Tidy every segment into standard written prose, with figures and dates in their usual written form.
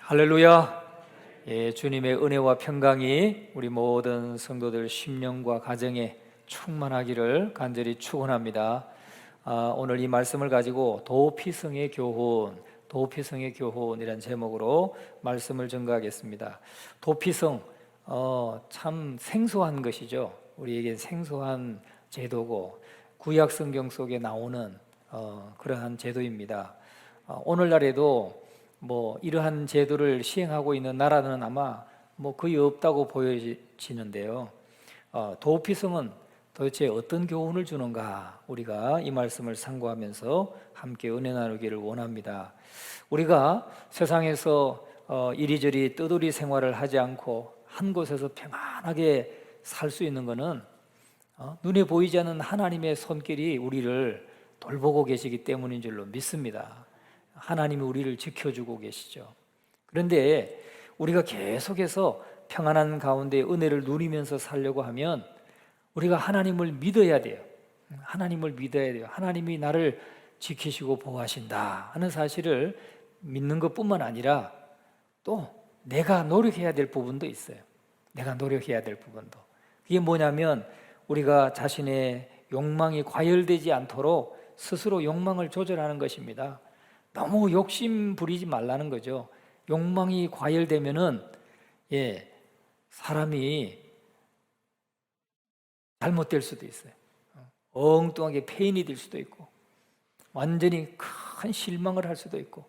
할렐루야. 주님의 은혜와 평강이 우리 모든 성도들 심령과 가정에 충만하기를 간절히 축원합니다. 오늘 이 말씀을 가지고 도피성의 교훈이라는 제목으로 말씀을 전가하겠습니다. 도피성, 참 생소한 것이죠. 우리에게 생소한 제도고 구약 성경 속에 나오는 그러한 제도입니다. 오늘날에도 이러한 제도를 시행하고 있는 나라는 아마 거의 없다고 보여지는데요. 도피성은 도대체 어떤 교훈을 주는가, 우리가 이 말씀을 상고하면서 함께 은혜 나누기를 원합니다. 우리가 세상에서 이리저리 떠돌이 생활을 하지 않고 한 곳에서 평안하게 살 수 있는 것은 눈에 보이지 않는 하나님의 손길이 우리를 돌보고 계시기 때문인 줄로 믿습니다. 하나님이 우리를 지켜주고 계시죠. 그런데 우리가 계속해서 평안한 가운데 은혜를 누리면서 살려고 하면 우리가 하나님을 믿어야 돼요. 하나님이 나를 지키시고 보호하신다 하는 사실을 믿는 것뿐만 아니라 또 내가 노력해야 될 부분도 있어요. 그게 뭐냐면 우리가 자신의 욕망이 과열되지 않도록 스스로 욕망을 조절하는 것입니다. 너무 욕심 부리지 말라는 거죠. 욕망이 과열되면은 사람이 잘못될 수도 있어요. 엉뚱하게 폐인이 될 수도 있고 완전히 큰 실망을 할 수도 있고.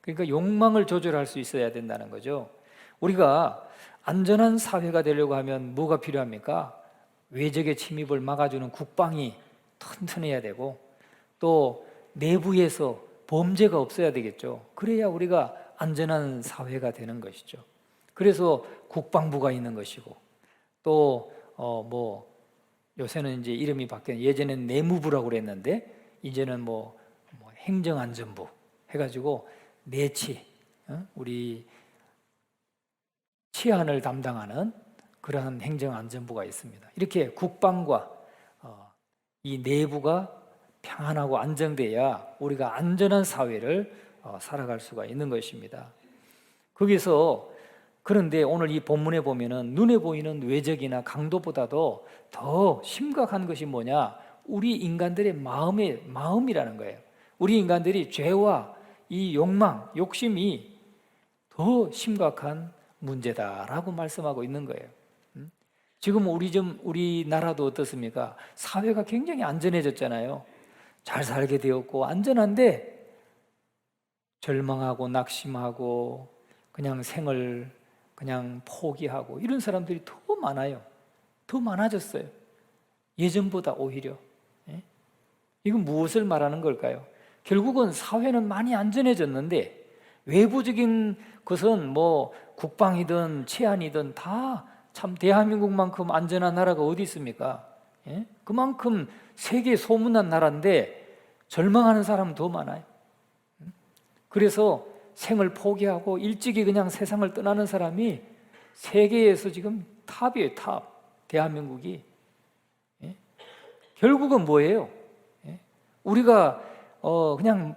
그러니까 욕망을 조절할 수 있어야 된다는 거죠. 우리가 안전한 사회가 되려고 하면 뭐가 필요합니까? 외적의 침입을 막아주는 국방이 튼튼해야 되고 또 내부에서 범죄가 없어야 되겠죠. 그래야 우리가 안전한 사회가 되는 것이죠. 그래서 국방부가 있는 것이고 또 요새는 이제 이름이 바뀌었는데 예전에는 내무부라고 그랬는데 이제는 행정안전부 해가지고 내치, 우리 치안을 담당하는 그러한 행정안전부가 있습니다. 이렇게 국방과 이 내부가 평안하고 안정돼야 우리가 안전한 사회를 살아갈 수가 있는 것입니다. 그런데 오늘 이 본문에 보면은 눈에 보이는 외적이나 강도보다도 더 심각한 것이 뭐냐? 우리 인간들의 마음이라는 거예요. 우리 인간들이 죄와 이 욕심이 더 심각한 문제다라고 말씀하고 있는 거예요. 지금 우리나라도 어떻습니까? 사회가 굉장히 안전해졌잖아요. 잘 살게 되었고 안전한데 절망하고 낙심하고 그냥 생을 그냥 포기하고 이런 사람들이 더 많아요. 더 많아졌어요. 예전보다 오히려. 이건 무엇을 말하는 걸까요? 결국은 사회는 많이 안전해졌는데 외부적인 것은 국방이든 치안이든 다 참 대한민국만큼 안전한 나라가 어디 있습니까? 그만큼 세계 소문난 나라인데 절망하는 사람은 더 많아요. 그래서 생을 포기하고 일찍이 그냥 세상을 떠나는 사람이 세계에서 지금 탑이에요. 대한민국이. 결국은 뭐예요? 우리가 그냥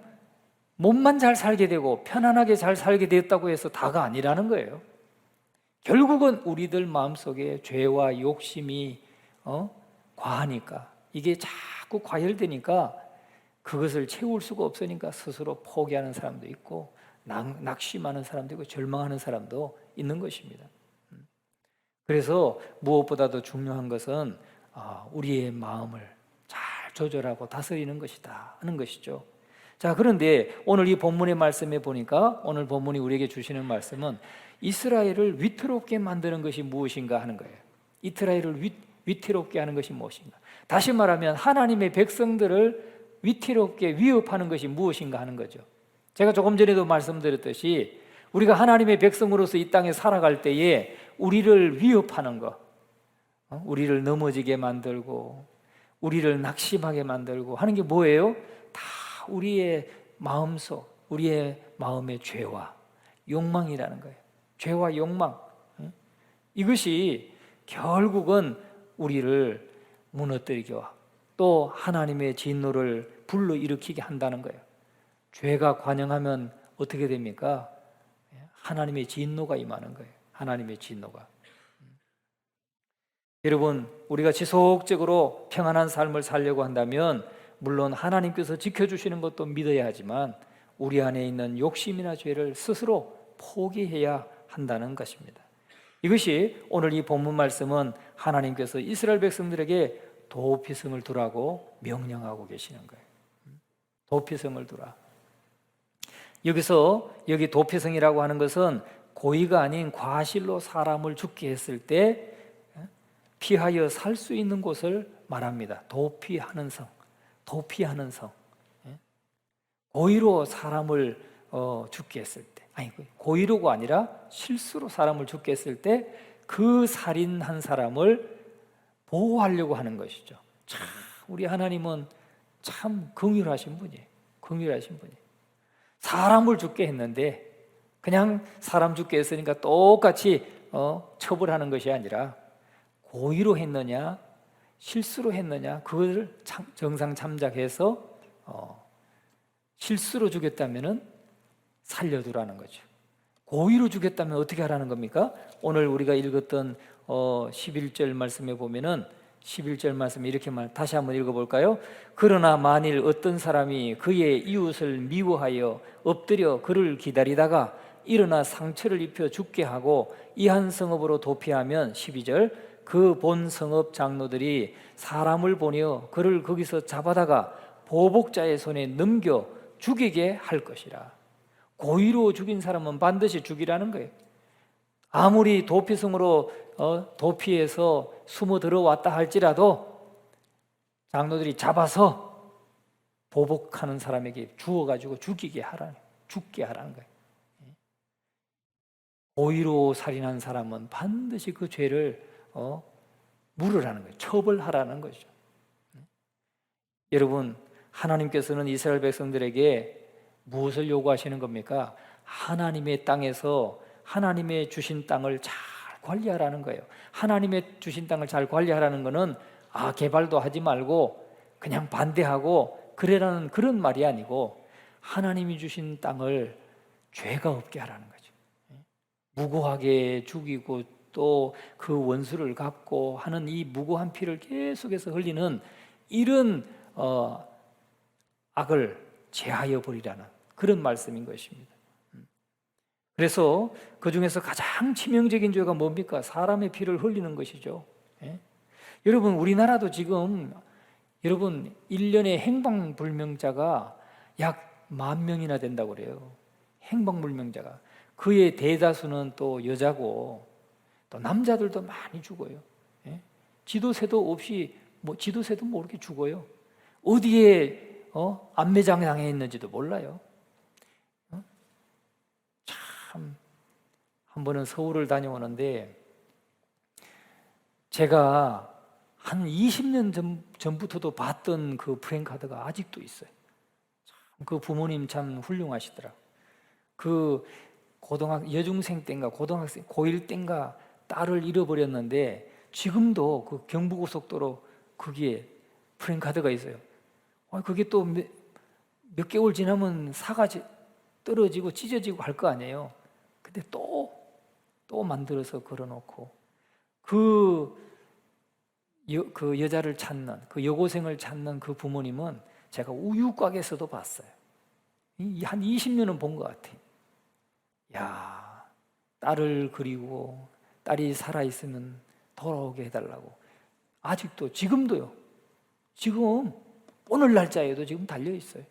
몸만 잘 살게 되고 편안하게 잘 살게 되었다고 해서 다가 아니라는 거예요. 결국은 우리들 마음속에 죄와 욕심이 과하니까 이게 자꾸 과열되니까 그것을 채울 수가 없으니까 스스로 포기하는 사람도 있고 낙심하는 사람도 있고 절망하는 사람도 있는 것입니다. 그래서 무엇보다도 중요한 것은 우리의 마음을 잘 조절하고 다스리는 것이다 하는 것이죠. 자, 그런데 오늘 이 본문의 말씀에 보니까 오늘 본문이 우리에게 주시는 말씀은 이스라엘을 위태롭게 만드는 것이 무엇인가 하는 거예요. 이스라엘을 위태롭게 하는 것이 무엇인가. 다시 말하면 하나님의 백성들을 위태롭게 위협하는 것이 무엇인가 하는 거죠. 제가 조금 전에도 말씀드렸듯이 우리가 하나님의 백성으로서 이 땅에 살아갈 때에 우리를 위협하는 것, 우리를 넘어지게 만들고 우리를 낙심하게 만들고 하는 게 뭐예요? 다 우리의 우리의 마음의 죄와 욕망이라는 거예요. 죄와 욕망, 이것이 결국은 우리를 무너뜨리게 또 하나님의 진노를 불러일으키게 한다는 거예요. 죄가 관영하면 어떻게 됩니까? 하나님의 진노가 임하는 거예요. 하나님의 진노가. 여러분, 우리가 지속적으로 평안한 삶을 살려고 한다면 물론 하나님께서 지켜주시는 것도 믿어야 하지만 우리 안에 있는 욕심이나 죄를 스스로 포기해야 한다는 것입니다. 이것이 오늘 이 본문 말씀은 하나님께서 이스라엘 백성들에게 도피성을 두라고 명령하고 계시는 거예요. 도피성을 두라. 여기 도피성이라고 하는 것은 고의가 아닌 과실로 사람을 죽게 했을 때 피하여 살 수 있는 곳을 말합니다. 도피하는 성, 도피하는 성. 고의로 사람을 죽게 했을 때, 고의로가 아니라 실수로 사람을 죽게 했을 때 그 살인한 사람을 보호하려고 하는 것이죠. 참 우리 하나님은 참 긍휼하신 분이에요. 긍휼하신 분이에요. 사람을 죽게 했는데 그냥 사람 죽게 했으니까 똑같이 처벌하는 것이 아니라 고의로 했느냐 실수로 했느냐 그것을 정상 참작해서 실수로 죽였다면 살려두라는 거죠. 고의로 죽였다면 어떻게 하라는 겁니까? 오늘 우리가 읽었던 11절 말씀에 보면은 11절 말씀 이렇게 다시 한번 읽어볼까요? 그러나 만일 어떤 사람이 그의 이웃을 미워하여 엎드려 그를 기다리다가 일어나 상처를 입혀 죽게 하고 이 한 성읍으로 도피하면 12절 그 본 성읍 장로들이 사람을 보내어 그를 거기서 잡아다가 보복자의 손에 넘겨 죽이게 할 것이라. 고의로 죽인 사람은 반드시 죽이라는 거예요. 아무리 도피성으로 도피해서 숨어 들어왔다 할지라도 장로들이 잡아서 보복하는 사람에게 주어가지고 죽게 하라는 거예요. 고의로 살인한 사람은 반드시 그 죄를 물으라는 거예요. 처벌하라는 거죠. 여러분, 하나님께서는 이스라엘 백성들에게 무엇을 요구하시는 겁니까? 하나님의 땅에서 하나님의 주신 땅을 잘 관리하라는 거예요. 하나님의 주신 땅을 잘 관리하라는 것은 개발도 하지 말고 그냥 반대하고 그래라는 그런 말이 아니고 하나님이 주신 땅을 죄가 없게 하라는 거죠. 무고하게 죽이고 또 그 원수를 갚고 하는 이 무고한 피를 계속해서 흘리는 이런 악을 제하여 버리라는 그런 말씀인 것입니다. 그래서 그 중에서 가장 치명적인 죄가 뭡니까? 사람의 피를 흘리는 것이죠. 여러분, 우리나라도 지금 1년에 행방불명자가 약 10,000명이나 된다고 그래요. 행방불명자가. 그의 대다수는 또 여자고 또 남자들도 많이 죽어요. 지도새도 없이 지도새도 모르게 죽어요. 어디에 안매장 당해 있는지도 몰라요. 참, 한 번은 서울을 다녀오는데 제가 한 20년 전부터도 봤던 그 프랜카드가 아직도 있어요. 참, 그 부모님 참 훌륭하시더라고요. 그 여중생 땐가 고등학생 고1 땐가 딸을 잃어버렸는데 지금도 그 경부고속도로 거기에 프랜카드가 있어요. 그게 또 몇 개월 지나면 사가 떨어지고 찢어지고 할 거 아니에요. 근데 또 만들어서 걸어놓고 그 여자를 찾는 그 여고생을 찾는 그 부모님은 제가 우유곽에서도 봤어요. 한 20년은 본 것 같아요. 야, 딸을 그리고 딸이 살아있으면 돌아오게 해달라고 아직도 지금도요. 지금 오늘 날짜에도 지금 달려있어요.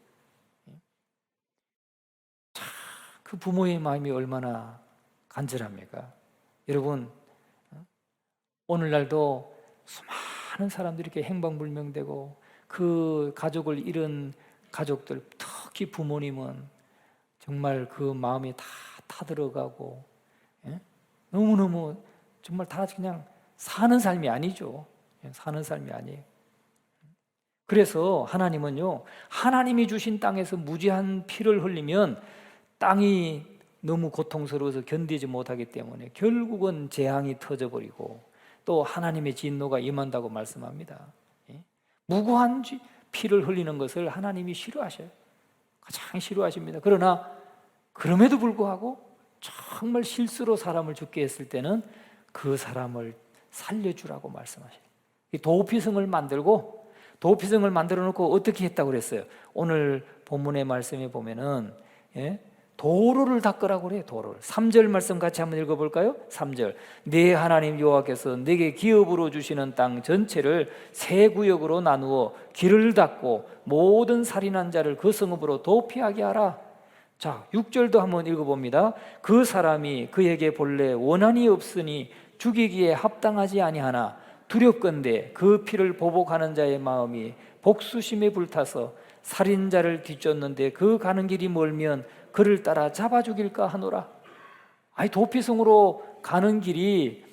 그 부모의 마음이 얼마나 간절합니까? 여러분, 오늘날도 수많은 사람들이 이렇게 행방불명되고 그 가족을 잃은 가족들, 특히 부모님은 정말 그 마음이 다 타들어가고 너무너무 정말 다 그냥 사는 삶이 아니죠. 사는 삶이 아니에요. 그래서 하나님은요, 하나님이 주신 땅에서 무지한 피를 흘리면 땅이 너무 고통스러워서 견디지 못하기 때문에 결국은 재앙이 터져버리고 또 하나님의 진노가 임한다고 말씀합니다. 무고한 피를 흘리는 것을 하나님이 싫어하셔요. 가장 싫어하십니다. 그러나 그럼에도 불구하고 정말 실수로 사람을 죽게 했을 때는 그 사람을 살려주라고 말씀하셔요. 이 도피성을 만들어 놓고 어떻게 했다고 그랬어요? 오늘 본문의 말씀에 보면은 도로를 닦으라고 그래요. 도로를. 3절 말씀 같이 한번 읽어볼까요? 3절. 네 하나님 여호와께서 내게 기업으로 주시는 땅 전체를 세 구역으로 나누어 길을 닦고 모든 살인한 자를 그 성읍으로 도피하게 하라. 자, 6절도 한번 읽어봅니다. 그 사람이 그에게 본래 원한이 없으니 죽이기에 합당하지 아니하나 두렵건대 그 피를 보복하는 자의 마음이 복수심에 불타서 살인자를 뒤쫓는데 그 가는 길이 멀면 그를 따라 잡아 죽일까 하노라. 아니, 도피성으로 가는 길이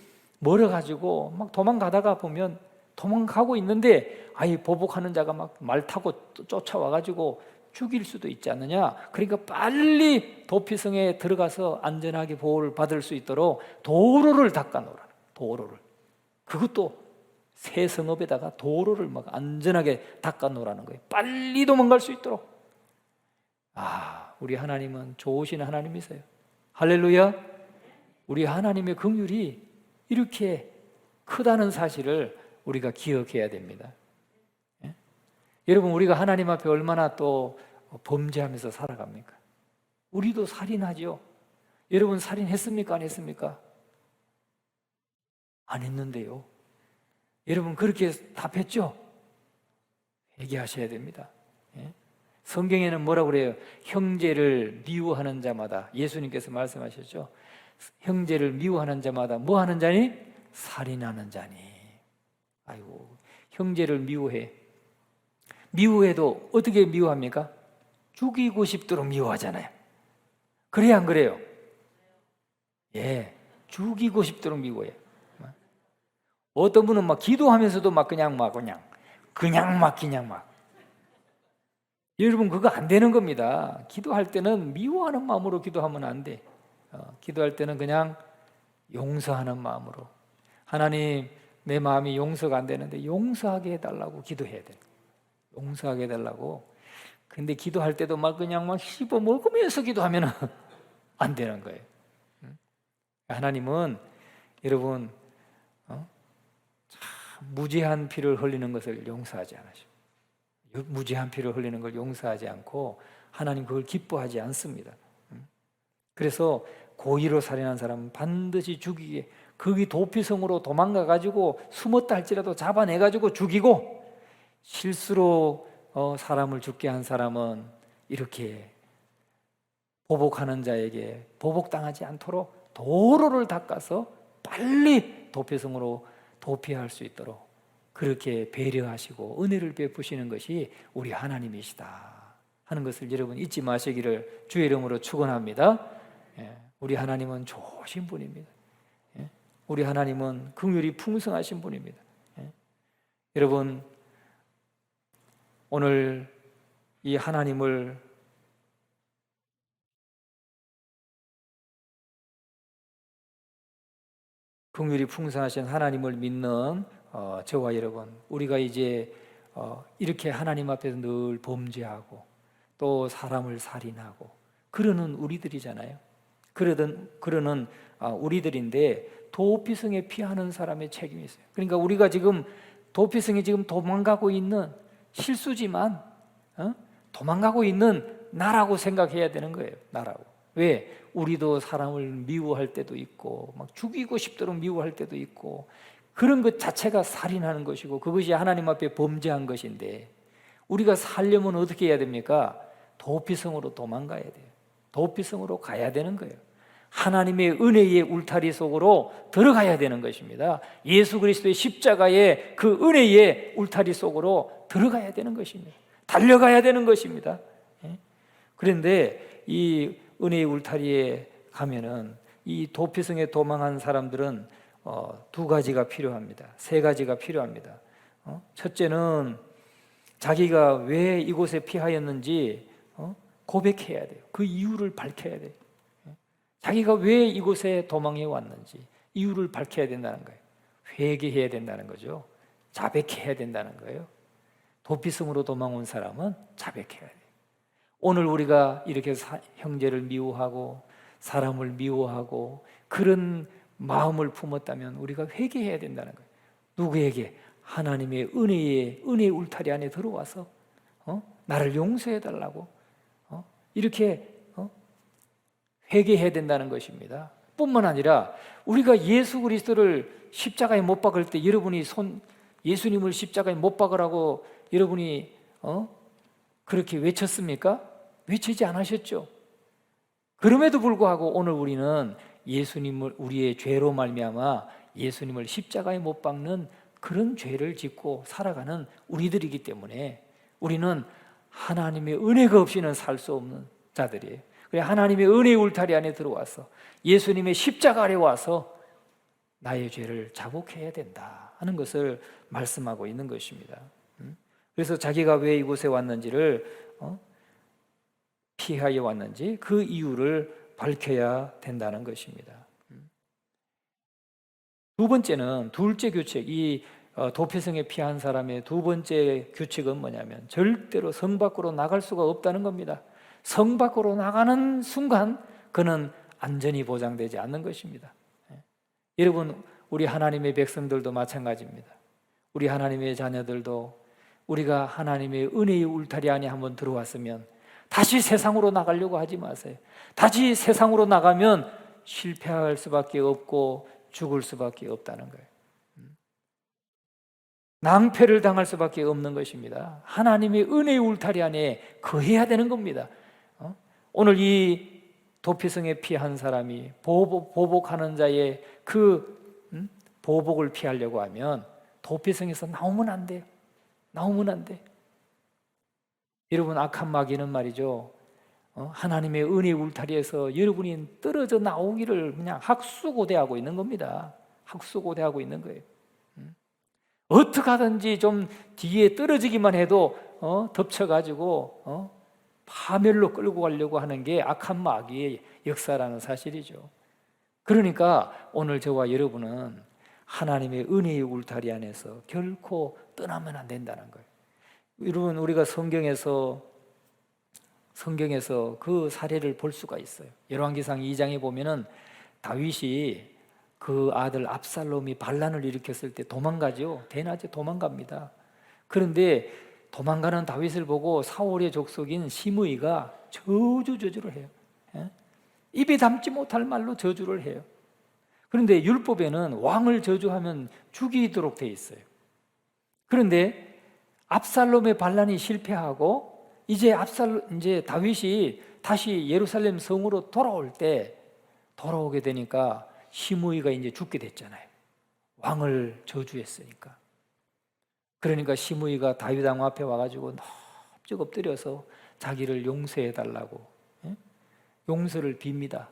멀어가지고 막 도망가다가 보면 도망가고 있는데 아이 보복하는 자가 막 말 타고 쫓아와가지고 죽일 수도 있지 않느냐. 그러니까 빨리 도피성에 들어가서 안전하게 보호를 받을 수 있도록 도로를 닦아놓으라. 도로를. 그것도 새 성읍에다가 도로를 막 안전하게 닦아놓으라는 거예요. 빨리 도망갈 수 있도록. 우리 하나님은 좋으신 하나님이세요. 할렐루야. 우리 하나님의 긍휼이 이렇게 크다는 사실을 우리가 기억해야 됩니다. 여러분, 우리가 하나님 앞에 얼마나 또 범죄하면서 살아갑니까? 우리도 살인하죠. 여러분, 살인했습니까? 안 했습니까? 안 했는데요. 여러분, 그렇게 답했죠? 회개하셔야 됩니다. 성경에는 뭐라고 그래요? 형제를 미워하는 자마다, 예수님께서 말씀하셨죠? 형제를 미워하는 자마다 뭐 하는 자니? 살인하는 자니. 아이고, 형제를 미워해. 미워해도 어떻게 미워합니까? 죽이고 싶도록 미워하잖아요. 그래야 안 그래요? 예, 죽이고 싶도록 미워해. 어떤 분은 막 기도하면서도 막 그냥 막 여러분, 그거 안 되는 겁니다. 기도할 때는 미워하는 마음으로 기도하면 안 돼. 기도할 때는 그냥 용서하는 마음으로. 하나님, 내 마음이 용서가 안 되는데 용서하게 해달라고 기도해야 돼. 용서하게 해달라고. 근데 기도할 때도 막 그냥 막 씹어 먹으면서 기도하면 안 되는 거예요. 하나님은 여러분 무죄한 피를 흘리는 것을 용서하지 않으셔. 무죄한 피를 흘리는 걸 용서하지 않고 하나님 그걸 기뻐하지 않습니다. 그래서 고의로 살인한 사람은 반드시 죽이게, 거기 도피성으로 도망가가지고 숨었다 할지라도 잡아내가지고 죽이고, 실수로 사람을 죽게 한 사람은 이렇게 보복하는 자에게 보복당하지 않도록 도로를 닦아서 빨리 도피성으로 도피할 수 있도록 그렇게 배려하시고 은혜를 베푸시는 것이 우리 하나님이시다 하는 것을 여러분 잊지 마시기를 주의 이름으로 축원합니다. 우리 하나님은 좋으신 분입니다. 우리 하나님은 긍휼이 풍성하신 분입니다. 여러분, 오늘 이 하나님을 긍휼이 풍성하신 하나님을 믿는 저와 여러분, 우리가 이제 이렇게 하나님 앞에서 늘 범죄하고 또 사람을 살인하고 그러는 우리들이잖아요. 그러는 우리들인데 도피성에 피하는 사람의 책임이 있어요. 그러니까 우리가 지금 도피성에 지금 도망가고 있는 실수지만 도망가고 있는 나라고 생각해야 되는 거예요. 나라고. 왜? 우리도 사람을 미워할 때도 있고 막 죽이고 싶도록 미워할 때도 있고 그런 것 자체가 살인하는 것이고 그것이 하나님 앞에 범죄한 것인데 우리가 살려면 어떻게 해야 됩니까? 도피성으로 도망가야 돼요. 도피성으로 가야 되는 거예요. 하나님의 은혜의 울타리 속으로 들어가야 되는 것입니다. 예수 그리스도의 십자가의 그 은혜의 울타리 속으로 들어가야 되는 것입니다. 달려가야 되는 것입니다. 그런데 이 은혜의 울타리에 가면은 이 도피성에 도망한 사람들은 두 가지가 필요합니다. 세 가지가 필요합니다. 첫째는 자기가 왜 이곳에 피하였는지 고백해야 돼요. 그 이유를 밝혀야 돼요. 자기가 왜 이곳에 도망해 왔는지 이유를 밝혀야 된다는 거예요. 회개해야 된다는 거죠. 자백해야 된다는 거예요. 도피성으로 도망온 사람은 자백해야 돼요. 오늘 우리가 이렇게 형제를 미워하고 사람을 미워하고 그런 마음을 품었다면 우리가 회개해야 된다는 거예요. 누구에게? 하나님의 은혜의 울타리 안에 들어와서 나를 용서해 달라고 이렇게 회개해야 된다는 것입니다. 뿐만 아니라 우리가 예수 그리스도를 십자가에 못 박을 때 여러분이 예수님을 십자가에 못 박으라고 여러분이 그렇게 외쳤습니까? 외치지 않으셨죠? 그럼에도 불구하고 오늘 우리는 예수님을 우리의 죄로 말미암아 예수님을 십자가에 못 박는 그런 죄를 짓고 살아가는 우리들이기 때문에 우리는 하나님의 은혜가 없이는 살 수 없는 자들이에요. 그래 하나님의 은혜의 울타리 안에 들어와서 예수님의 십자가 아래 와서 나의 죄를 자복해야 된다 하는 것을 말씀하고 있는 것입니다. 그래서 자기가 왜 이곳에 왔는지를 피하여 왔는지 그 이유를 밝혀야 된다는 것입니다. 두 번째는 둘째 규칙, 이 도피성에 피한 사람의 두 번째 규칙은 뭐냐면 절대로 성 밖으로 나갈 수가 없다는 겁니다. 성 밖으로 나가는 순간 그는 안전이 보장되지 않는 것입니다. 여러분, 우리 하나님의 백성들도 마찬가지입니다. 우리 하나님의 자녀들도 우리가 하나님의 은혜의 울타리 안에 한번 들어왔으면 다시 세상으로 나가려고 하지 마세요. 다시 세상으로 나가면 실패할 수밖에 없고 죽을 수밖에 없다는 거예요. 낭패를 당할 수밖에 없는 것입니다. 하나님의 은혜의 울타리 안에 거해야 되는 겁니다. 오늘 이 도피성에 피한 사람이 보복하는 자의 그 보복을 피하려고 하면 도피성에서 나오면 안 돼요. 나오면 안 돼. 여러분, 악한 마귀는 말이죠, 하나님의 은혜의 울타리에서 여러분이 떨어져 나오기를 그냥 학수고대하고 있는 겁니다. 학수고대하고 있는 거예요. 어떻게 하든지 좀 뒤에 떨어지기만 해도 덮쳐가지고 파멸로 끌고 가려고 하는 게 악한 마귀의 역사라는 사실이죠. 그러니까 오늘 저와 여러분은 하나님의 은혜의 울타리 안에서 결코 떠나면 안 된다는 거예요. 여러분, 우리가 성경에서 그 사례를 볼 수가 있어요. 열왕기상 2장에 보면은 다윗이 그 아들 압살롬이 반란을 일으켰을 때 도망가죠. 대낮에 도망갑니다. 그런데 도망가는 다윗을 보고 사울의 족속인 시므이가 저주를 해요. 입에 담지 못할 말로 저주를 해요. 그런데 율법에는 왕을 저주하면 죽이도록 돼 있어요. 그런데 압살롬의 반란이 실패하고 이제 다윗이 다시 예루살렘 성으로 돌아오게 되니까 시므이가 이제 죽게 됐잖아요. 왕을 저주했으니까. 그러니까 시므이가 다윗 왕 앞에 와가지고 넙죽 엎드려서 자기를 용서해 달라고 용서를 빕니다.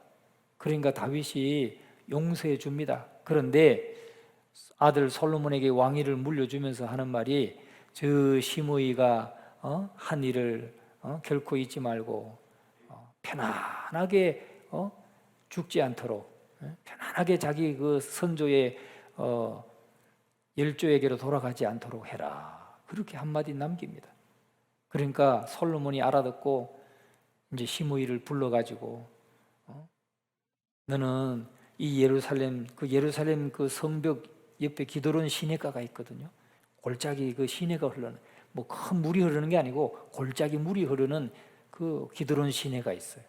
그러니까 다윗이 용서해 줍니다. 그런데 아들 솔로몬에게 왕위를 물려주면서 하는 말이 저 시므이가 한 일을 결코 잊지 말고 편안하게 죽지 않도록 편안하게 자기 그 선조의 열조에게로 돌아가지 않도록 해라. 그렇게 한마디 남깁니다. 그러니까 솔로몬이 알아듣고 이제 시므이를 불러가지고 너는 이 예루살렘 그 성벽 옆에 기드론 시내가가 있거든요. 골짜기 그 시내가 흐르는, 뭐 큰 물이 흐르는 게 아니고 골짜기 물이 흐르는 그 기드론 시내가 있어요.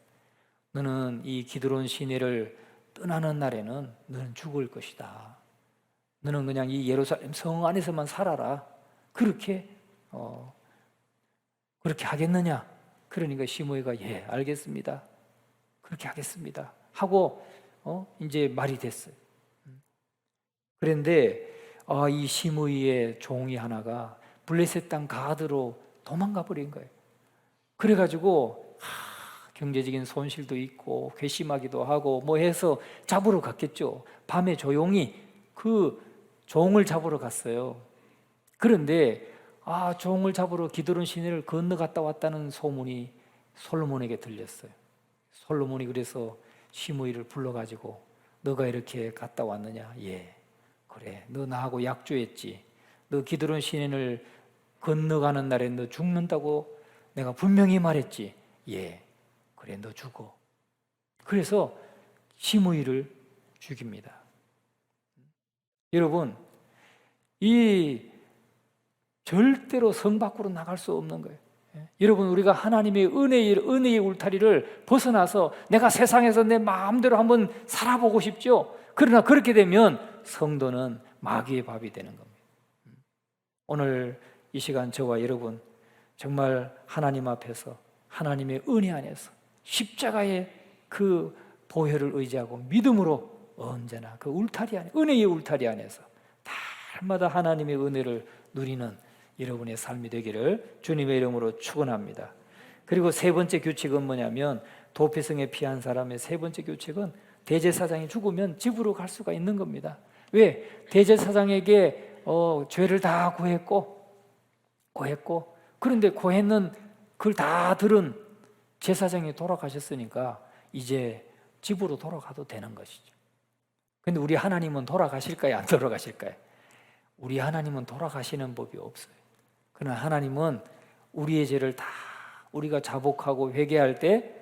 너는 이 기드론 시내를 떠나는 날에는 너는 죽을 것이다. 너는 그냥 이 예루살렘 성 안에서만 살아라. 그렇게 하겠느냐? 그러니까 시므이가 예, 알겠습니다. 그렇게 하겠습니다. 하고 이제 말이 됐어요. 그런데 이 시므이의 종이 하나가 블레셋 땅 가드로 도망가 버린 거예요. 그래가지고 경제적인 손실도 있고 괘씸하기도 하고 뭐 해서 잡으러 갔겠죠. 밤에 조용히 그 종을 잡으러 갔어요. 그런데 종을 잡으러 기드론 시내를 건너갔다 왔다는 소문이 솔로몬에게 들렸어요. 솔로몬이 그래서 시므이를 불러가지고 너가 이렇게 갔다 왔느냐? 예, 그래, 너 나하고 약조했지. 너 기드론 시내를 건너가는 날에 너 죽는다고 내가 분명히 말했지. 예, 그래, 너 죽어. 그래서 심의를 죽입니다. 여러분, 이 절대로 성 밖으로 나갈 수 없는 거예요. 여러분, 우리가 하나님의 은혜의 울타리를 벗어나서 내가 세상에서 내 마음대로 한번 살아보고 싶죠. 그러나 그렇게 되면 성도는 마귀의 밥이 되는 겁니다. 오늘 이 시간 저와 여러분 정말 하나님 앞에서 하나님의 은혜 안에서 십자가의 그 보혈을 의지하고 믿음으로 언제나 그 울타리 안에, 은혜의 울타리 안에서 날마다 하나님의 은혜를 누리는 여러분의 삶이 되기를 주님의 이름으로 축원합니다. 그리고 세 번째 규칙은 뭐냐면, 도피성에 피한 사람의 세 번째 규칙은 대제사장이 죽으면 집으로 갈 수가 있는 겁니다. 왜? 대제사장에게 죄를 다 고했고 그런데 고했는 그걸 다 들은 제사장이 돌아가셨으니까 이제 집으로 돌아가도 되는 것이죠. 근데 우리 하나님은 돌아가실까요? 안 돌아가실까요? 우리 하나님은 돌아가시는 법이 없어요. 그러나 하나님은 우리의 죄를 다 우리가 자복하고 회개할 때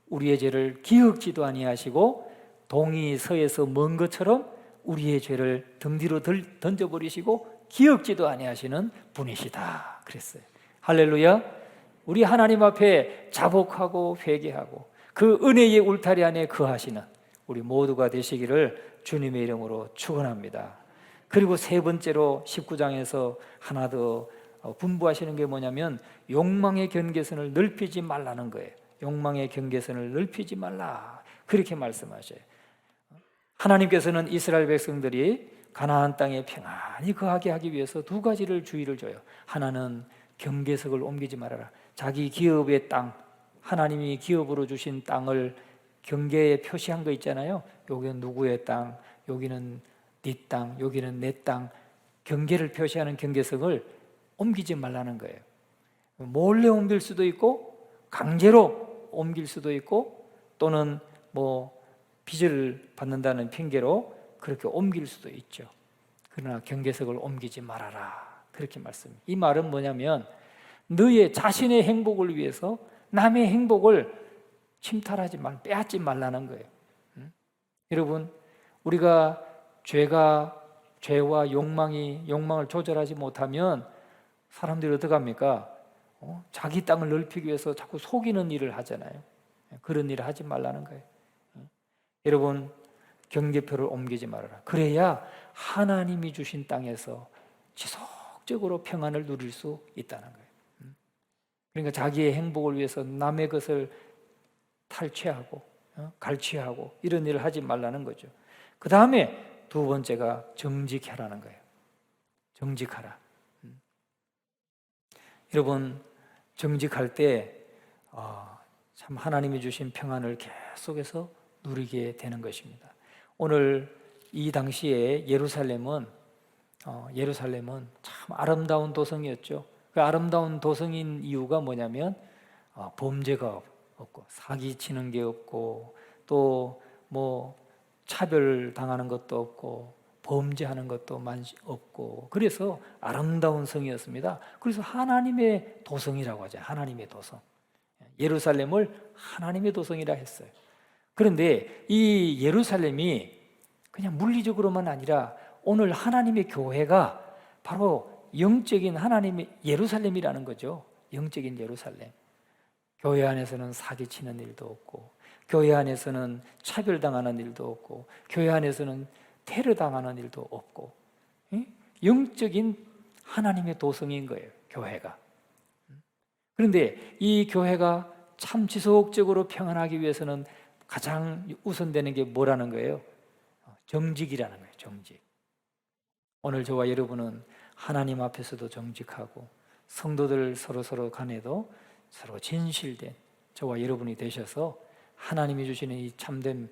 우리의 죄를 기억지도 아니하시고 동이 서에서 먼 것처럼 우리의 죄를 등 뒤로 던져버리시고 기억지도 아니하시는 분이시다 그랬어요. 할렐루야. 우리 하나님 앞에 자복하고 회개하고 그 은혜의 울타리 안에 거하시는 우리 모두가 되시기를 주님의 이름으로 축원합니다. 그리고 세 번째로 19장에서 하나 더 분부하시는 게 뭐냐면, 욕망의 경계선을 넓히지 말라는 거예요. 욕망의 경계선을 넓히지 말라, 그렇게 말씀하셔요. 하나님께서는 이스라엘 백성들이 가나안 땅에 평안히 거하게 하기 위해서 두 가지를 주의를 줘요. 하나는 경계석을 옮기지 말아라. 자기 기업의 땅, 하나님이 기업으로 주신 땅을 경계에 표시한 거 있잖아요. 여기는 누구의 땅, 여기는 네 땅, 여기는 내 땅, 경계를 표시하는 경계석을 옮기지 말라는 거예요. 몰래 옮길 수도 있고 강제로 옮길 수도 있고, 또는 빚을 받는다는 핑계로 그렇게 옮길 수도 있죠. 그러나 경계석을 옮기지 말아라, 그렇게 말씀입니다. 이 말은 뭐냐면, 너의 자신의 행복을 위해서 남의 행복을 침탈하지 말, 빼앗지 말라는 거예요. 여러분, 우리가 죄와 욕망을 조절하지 못하면 사람들이 어떻게 합니까? 자기 땅을 넓히기 위해서 자꾸 속이는 일을 하잖아요. 그런 일을 하지 말라는 거예요. 여러분, 경계표를 옮기지 말아라. 그래야 하나님이 주신 땅에서 지속적으로 평안을 누릴 수 있다는 거예요. 그러니까 자기의 행복을 위해서 남의 것을 탈취하고 갈취하고 이런 일을 하지 말라는 거죠. 그 다음에 두 번째가 정직하라는 거예요. 정직하라. 여러분, 정직할 때 참 하나님이 주신 평안을 계속해서 누리게 되는 것입니다. 오늘 이 당시에 예루살렘은 참 아름다운 도성이었죠. 그 아름다운 도성인 이유가 뭐냐면 범죄가 없고 사기치는 게 없고 또 차별당하는 것도 없고 범죄하는 것도 없고, 그래서 아름다운 성이었습니다. 그래서 하나님의 도성이라고 하죠. 하나님의 도성. 예루살렘을 하나님의 도성이라 했어요. 그런데 이 예루살렘이 그냥 물리적으로만 아니라 오늘 하나님의 교회가 바로 영적인 하나님의 예루살렘이라는 거죠. 영적인 예루살렘. 교회 안에서는 사기치는 일도 없고, 교회 안에서는 차별당하는 일도 없고, 교회 안에서는 테러당하는 일도 없고, 영적인 하나님의 도성인 거예요, 교회가. 그런데 이 교회가 참 지속적으로 평안하기 위해서는 가장 우선되는 게 뭐라는 거예요? 정직이라는 거예요, 정직. 오늘 저와 여러분은 하나님 앞에서도 정직하고 성도들 서로 간에도 서로 진실된 저와 여러분이 되셔서 하나님이 주시는 이 참된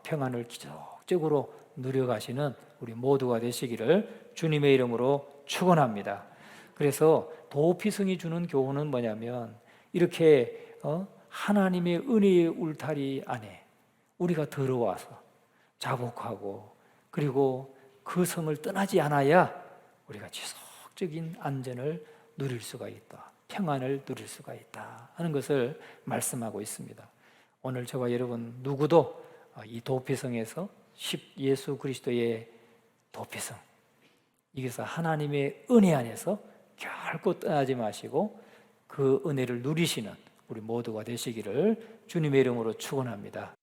평안을 기적적으로 누려가시는 우리 모두가 되시기를 주님의 이름으로 축원합니다. 그래서 도피성이 주는 교훈은 뭐냐면, 이렇게 하나님의 은혜의 울타리 안에 우리가 들어와서 자복하고 그리고 그 성을 떠나지 않아야 우리가 지속적인 안전을 누릴 수가 있다, 평안을 누릴 수가 있다 하는 것을 말씀하고 있습니다. 오늘 저와 여러분 누구도 이 도피성에서 예수 그리스도의 도피성, 이게서 하나님의 은혜 안에서 결코 떠나지 마시고 그 은혜를 누리시는 우리 모두가 되시기를 주님의 이름으로 축원합니다.